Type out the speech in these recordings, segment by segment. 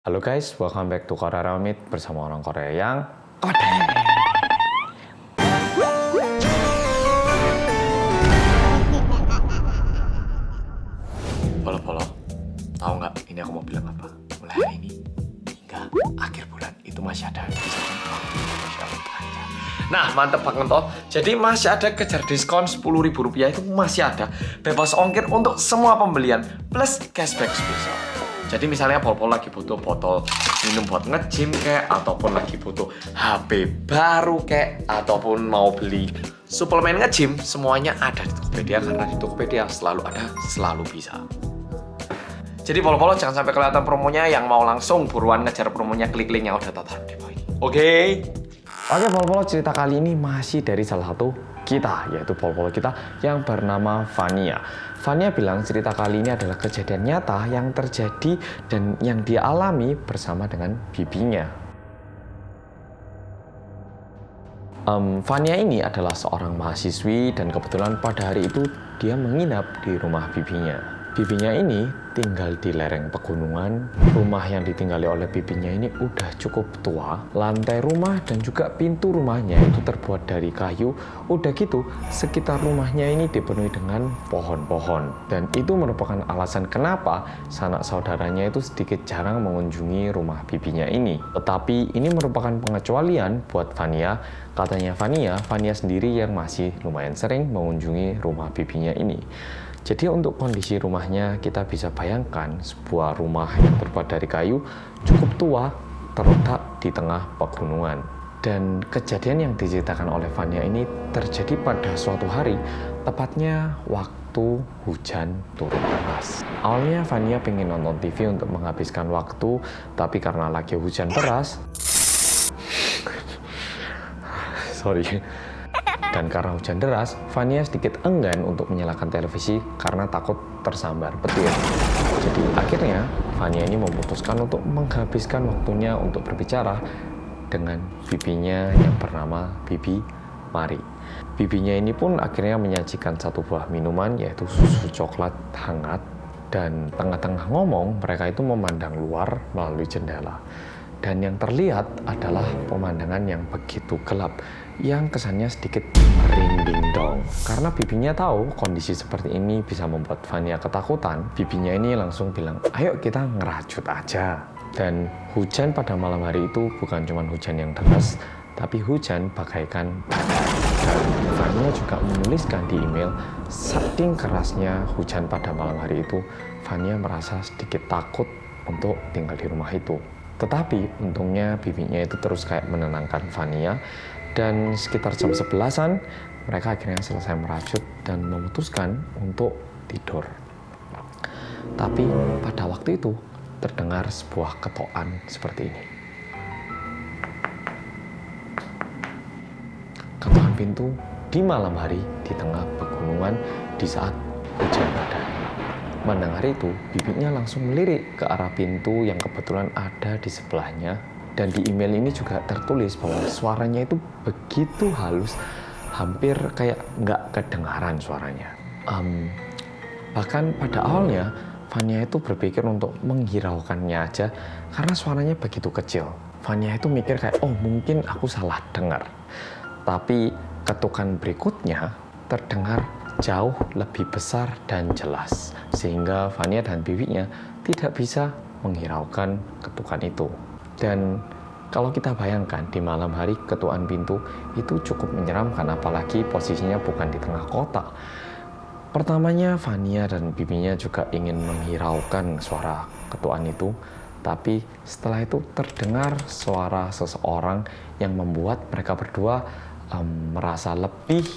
Halo guys, welcome back to Korea Ramit bersama orang Korea yang kode. Polo, tahu nggak ini aku mau bilang apa? Mulai hari ini hingga akhir bulan itu masih ada diskon spesial untuk Anda. Nah, mantep banget toh. Jadi masih ada kejar diskon Rp10.000 itu masih ada. Bebas ongkir untuk semua pembelian plus cashback spesial. Jadi misalnya Pol lagi butuh botol minum buat nge-gym kayak, ataupun lagi butuh HP baru kayak, ataupun mau beli suplemen nge-gym, semuanya ada di Tokopedia karena di Tokopedia selalu ada, selalu bisa. Jadi Pol jangan sampai kelihatan promonya, yang mau langsung buruan ngejar promonya, klik link yang udah tertera di bawah ini. Oke, Pol cerita kali ini masih dari salah satu kita, yaitu Pol kita yang bernama Vania. Vania bilang cerita kali ini adalah kejadian nyata yang terjadi dan yang dia alami bersama dengan bibinya. Vania ini adalah seorang mahasiswi dan kebetulan pada hari itu dia menginap di rumah bibinya. Bibinya ini tinggal di lereng pegunungan. Rumah yang ditinggali oleh bibinya ini udah cukup tua. Lantai rumah dan juga pintu rumahnya itu terbuat dari kayu. Udah gitu, sekitar rumahnya ini dipenuhi dengan pohon-pohon. Dan itu merupakan alasan kenapa sanak saudaranya itu sedikit jarang mengunjungi rumah bibinya ini. Tetapi ini merupakan pengecualian buat Vania. Katanya Vania sendiri yang masih lumayan sering mengunjungi rumah bibinya ini. Jadi untuk kondisi rumahnya kita bisa bayangkan sebuah rumah yang terbuat dari kayu cukup tua terletak di tengah pegunungan. Dan kejadian yang diceritakan oleh Vania ini terjadi pada suatu hari, tepatnya waktu hujan turun deras. Awalnya Vania pengen nonton TV untuk menghabiskan waktu, tapi karena lagi hujan deras, dan karena hujan deras, Vania sedikit enggan untuk menyalakan televisi karena takut tersambar petir. Jadi akhirnya Vania ini memutuskan untuk menghabiskan waktunya untuk berbicara dengan bibinya yang bernama Bibi Mari. Bibinya ini pun akhirnya menyajikan satu buah minuman, yaitu susu coklat hangat. Dan tengah-tengah ngomong, mereka itu memandang luar melalui jendela. Dan yang terlihat adalah pemandangan yang begitu gelap, yang kesannya sedikit merinding dong. Karena bibinya tahu kondisi seperti ini bisa membuat Vania ketakutan, bibinya ini langsung bilang, ayo kita ngerajut aja. Dan hujan pada malam hari itu bukan cuma hujan yang deras, tapi hujan bagaikan badai. Dan Vania juga menuliskan di email, saking kerasnya hujan pada malam hari itu, Vania merasa sedikit takut untuk tinggal di rumah itu. Tetapi untungnya bibinya itu terus kayak menenangkan Vania, dan sekitar jam 11-an mereka akhirnya selesai merajut dan memutuskan untuk tidur. Tapi pada waktu itu terdengar sebuah ketokan seperti ini. Ketokan pintu di malam hari di tengah pegunungan di saat hujan badai. Mendengar itu, bibinya langsung melirik ke arah pintu yang kebetulan ada di sebelahnya. Dan di email ini juga tertulis bahwa suaranya itu begitu halus, hampir kayak nggak kedengaran suaranya. Bahkan pada awalnya, Vania itu berpikir untuk menghiraukannya aja karena suaranya begitu kecil. Vania itu mikir kayak, oh mungkin aku salah dengar. Tapi ketukan berikutnya terdengar jauh lebih besar dan jelas, sehingga Vania dan bibinya tidak bisa menghiraukan ketukan itu. Dan kalau kita bayangkan di malam hari ketukan pintu itu cukup menyeramkan, apalagi posisinya bukan di tengah kota. Pertamanya Vania dan bibinya juga ingin menghiraukan suara ketukan itu, tapi setelah itu terdengar suara seseorang yang membuat mereka berdua merasa lebih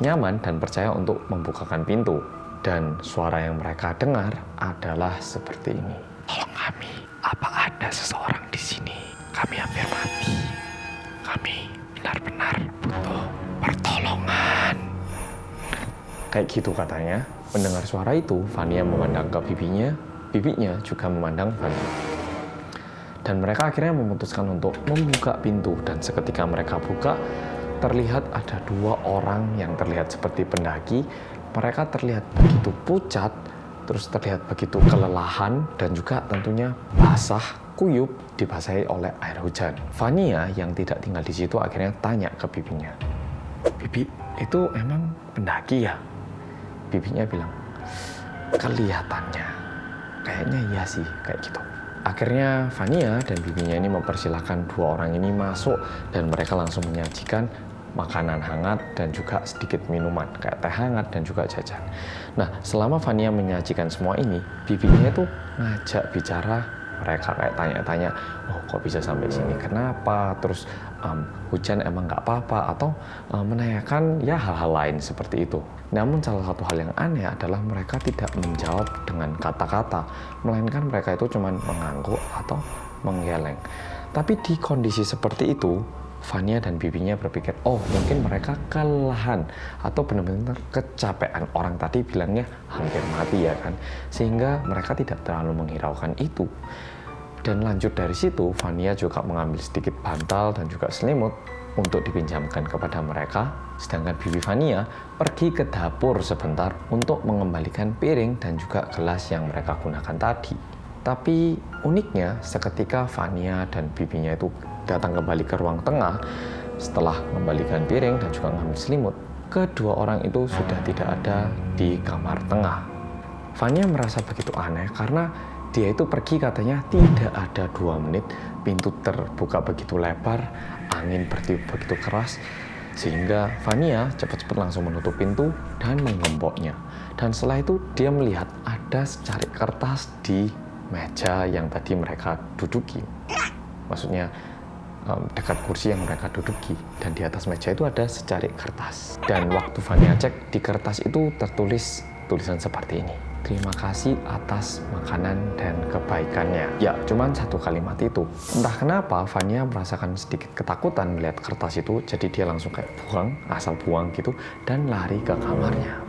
nyaman dan percaya untuk membukakan pintu. Dan suara yang mereka dengar adalah seperti ini. Tolong kami, apa ada seseorang di sini? Kami hampir mati. Kami benar-benar butuh pertolongan. Kayak gitu katanya. Mendengar suara itu, Vania memandang ke bibinya juga memandang Vania. Dan mereka akhirnya memutuskan untuk membuka pintu, dan seketika mereka buka, terlihat ada dua orang yang terlihat seperti pendaki. Mereka terlihat begitu pucat, terus terlihat begitu kelelahan, dan juga tentunya basah kuyup dibasahi oleh air hujan. Vania yang tidak tinggal di situ akhirnya tanya ke bibinya, "Bibi, itu emang pendaki ya?" Bibinya bilang, "Kelihatannya, kayaknya iya sih," kayak gitu. Akhirnya Vania dan bibinya ini mempersilahkan dua orang ini masuk dan mereka langsung menyajikan makanan hangat dan juga sedikit minuman kayak teh hangat dan juga jajan. Nah, selama Vania menyajikan semua ini, bibinya itu ngajak bicara mereka kayak tanya-tanya, "Oh, kok bisa sampai sini? Kenapa?" Terus hujan emang nggak apa-apa, atau menanyakan ya hal-hal lain seperti itu. Namun salah satu hal yang aneh adalah mereka tidak menjawab dengan kata-kata, melainkan mereka itu cuma mengangguk atau menggeleng. Tapi di kondisi seperti itu, Vania dan bibinya berpikir, oh mungkin mereka kelelahan atau benar-benar kecapean. Orang tadi bilangnya hampir mati ya kan, sehingga mereka tidak terlalu menghiraukan itu. Dan lanjut dari situ, Vania juga mengambil sedikit bantal dan juga selimut untuk dipinjamkan kepada mereka. Sedangkan bibi Vania pergi ke dapur sebentar untuk mengembalikan piring dan juga gelas yang mereka gunakan tadi. Tapi uniknya, seketika Vania dan bibinya itu datang kembali ke ruang tengah setelah mengembalikan piring dan juga mengambil selimut, kedua orang itu sudah tidak ada di kamar tengah. Vania merasa begitu aneh karena dia itu pergi katanya tidak ada 2 menit, pintu terbuka begitu lebar, angin bertiup begitu keras, sehingga Vania cepat-cepat langsung menutup pintu dan menggemboknya. Dan setelah itu dia melihat ada secari kertas di meja yang tadi mereka duduki. Maksudnya dekat kursi yang mereka duduki, dan di atas meja itu ada secari kertas. Dan waktu Vania cek, di kertas itu tertulis tulisan seperti ini, "Terima kasih atas makanan dan kebaikannya." Ya, cuman satu kalimat itu. Entah kenapa Vania merasakan sedikit ketakutan melihat kertas itu, jadi dia langsung kayak buang, asal buang gitu, dan lari ke kamarnya.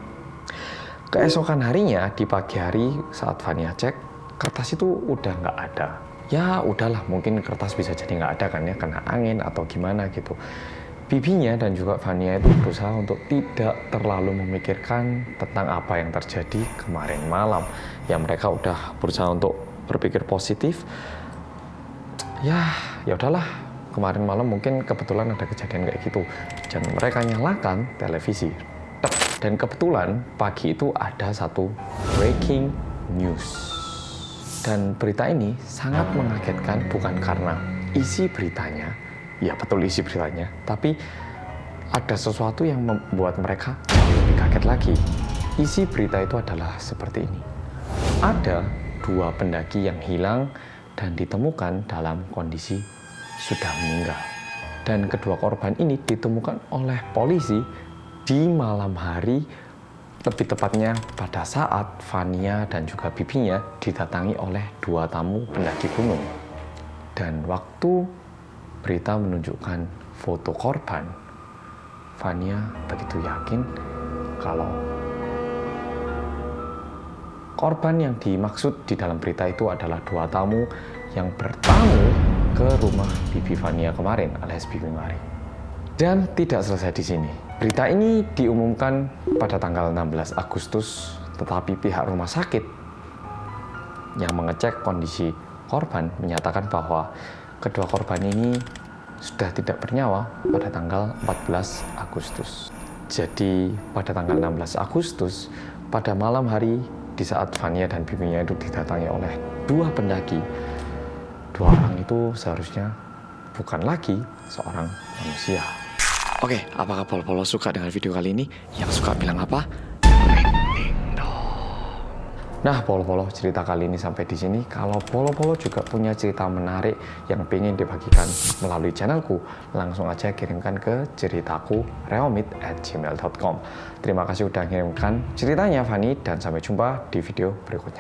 Keesokan harinya, di pagi hari saat Vania cek, kertas itu udah nggak ada. Ya udahlah, mungkin kertas bisa jadi nggak ada kan ya, kena angin atau gimana gitu. Bibinya dan juga Vania itu berusaha untuk tidak terlalu memikirkan tentang apa yang terjadi kemarin malam. Ya mereka udah berusaha untuk berpikir positif. Ya udahlah, kemarin malam mungkin kebetulan ada kejadian kayak gitu. Dan mereka nyalakan televisi. Dan kebetulan pagi itu ada satu breaking news. Dan berita ini sangat mengagetkan, bukan karena isi beritanya, ya betul isi beritanya, tapi ada sesuatu yang membuat mereka lebih kaget lagi. Isi berita itu adalah seperti ini. Ada 2 pendaki yang hilang dan ditemukan dalam kondisi sudah meninggal. Dan kedua korban ini ditemukan oleh polisi di malam hari, lebih tepatnya pada saat Vania dan juga bibinya didatangi oleh 2 tamu pendaki gunung. Dan waktu berita menunjukkan foto korban, Vania begitu yakin kalau korban yang dimaksud di dalam berita itu adalah 2 tamu yang bertamu ke rumah bibi Vania kemarin, alias Bibi Mari. Dan tidak selesai di sini. Berita ini diumumkan pada tanggal 16 Agustus, tetapi pihak rumah sakit yang mengecek kondisi korban menyatakan bahwa kedua korban ini sudah tidak bernyawa pada tanggal 14 Agustus. Jadi pada tanggal 16 Agustus, pada malam hari di saat Vania dan bibinya itu didatangi oleh 2 pendaki, 2 orang itu seharusnya bukan lagi seorang manusia. Oke, apakah Polo-Polo suka dengan video kali ini? Yang suka bilang apa? Merinding dong. Nah, Polo-Polo, cerita kali ini sampai di sini. Kalau Polo-Polo juga punya cerita menarik yang pengen dibagikan melalui channelku, langsung aja kirimkan ke ceritaku reomit@gmail.com. Terima kasih udah kirimkan ceritanya, Fani, dan sampai jumpa di video berikutnya.